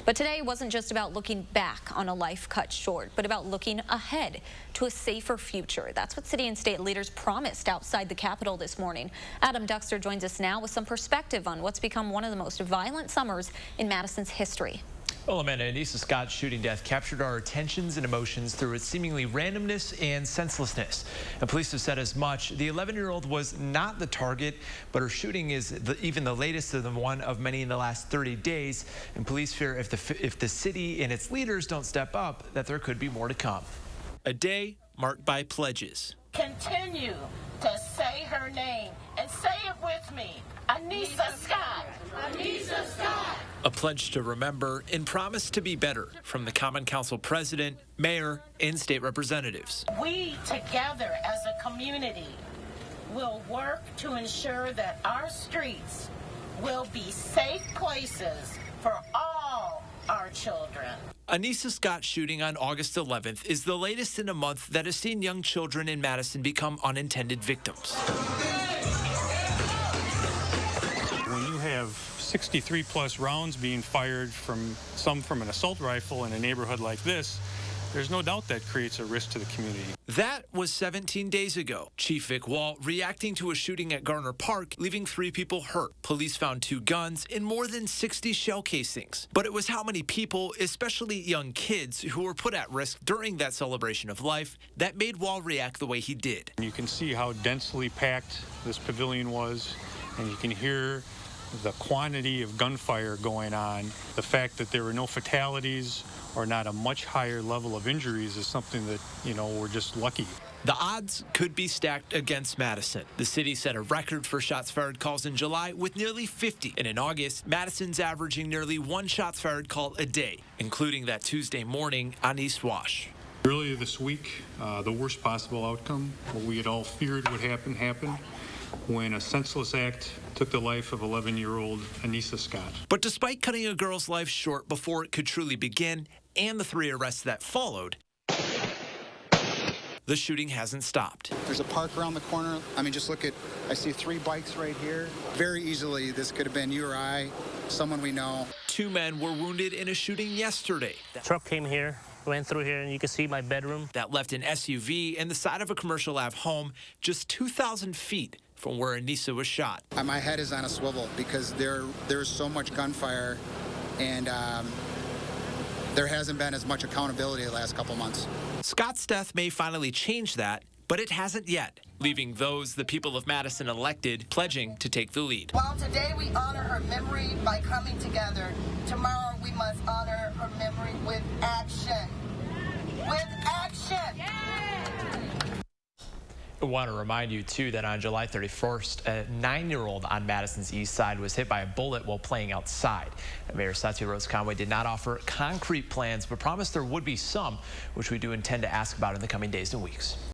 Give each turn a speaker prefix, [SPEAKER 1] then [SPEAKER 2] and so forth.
[SPEAKER 1] But today wasn't just about looking back on a life cut short, but about looking ahead to a safer future. That's what city and state leaders promised outside the Capitol this morning. Adam Duxter joins us now with some perspective on what's become one of the most violent summers in Madison's history.
[SPEAKER 2] Well, Amanda, Anissa Scott's shooting death captured our attentions and emotions through its seemingly randomness and senselessness. And police have said as much. The 11-year-old was not the target, but her shooting is even the latest of the one of many in the last 30 days. And police fear if the city and its leaders don't step up, that there could be more to come. A day marked by pledges.
[SPEAKER 3] Continue to say her name and say it with me. Anissa Scott. Anissa Scott.
[SPEAKER 2] A pledge to remember and promise to be better from the Common Council president, mayor, and state representatives.
[SPEAKER 3] We together as a community will work to ensure that our streets will be safe places for all our children.
[SPEAKER 2] Anissa Scott's shooting on August 11th is the latest in a month that has seen young children in Madison become unintended victims.
[SPEAKER 4] When you have 63 plus rounds being fired from an assault rifle in a neighborhood like this, there's no doubt that creates a risk to the community.
[SPEAKER 2] That was 17 days ago. Chief Vic Wall reacting to a shooting at Garner Park, leaving 3 people hurt. Police found 2 guns and more than 60 shell casings. But it was how many people, especially young kids, who were put at risk during that celebration of life that made Wall react the way he did.
[SPEAKER 4] You can see how densely packed this pavilion was, and you can hear the quantity of gunfire going on. The fact that there were no fatalities or not a much higher level of injuries is something that, we're just lucky.
[SPEAKER 2] The odds could be stacked against Madison. The city set a record for shots fired calls in July with nearly 50. And in August, Madison's averaging nearly 1 shots fired call a day, including that Tuesday morning on East Wash.
[SPEAKER 4] Earlier this week, the worst possible outcome, what we had all feared would happen, happened when a senseless act took the life of 11-year-old Anissa Scott.
[SPEAKER 2] But despite cutting a girl's life short before it could truly begin, and the 3 arrests that followed, the shooting hasn't stopped.
[SPEAKER 5] There's a park around the corner. Just look at, I see 3 bikes right here. Very easily, this could have been you or I, someone we know.
[SPEAKER 2] 2 men were wounded in a shooting yesterday.
[SPEAKER 6] The truck came here, went through here, and you can see my bedroom.
[SPEAKER 2] That left an SUV and the side of a commercial ave home just 2,000 feet from where Anissa was shot.
[SPEAKER 5] My head is on a swivel because there's so much gunfire, and there hasn't been as much accountability the last couple months.
[SPEAKER 2] Scott's death may finally change that, but it hasn't yet, leaving those the people of Madison elected pledging to take the lead.
[SPEAKER 7] While today we honor her memory by coming together, tomorrow we must honor her memory with action. With action! Yeah.
[SPEAKER 2] I want to remind you, too, that on July 31st, a 9-year-old on Madison's east side was hit by a bullet while playing outside. Mayor Satya Rose Conway did not offer concrete plans, but promised there would be some, which we do intend to ask about in the coming days and weeks.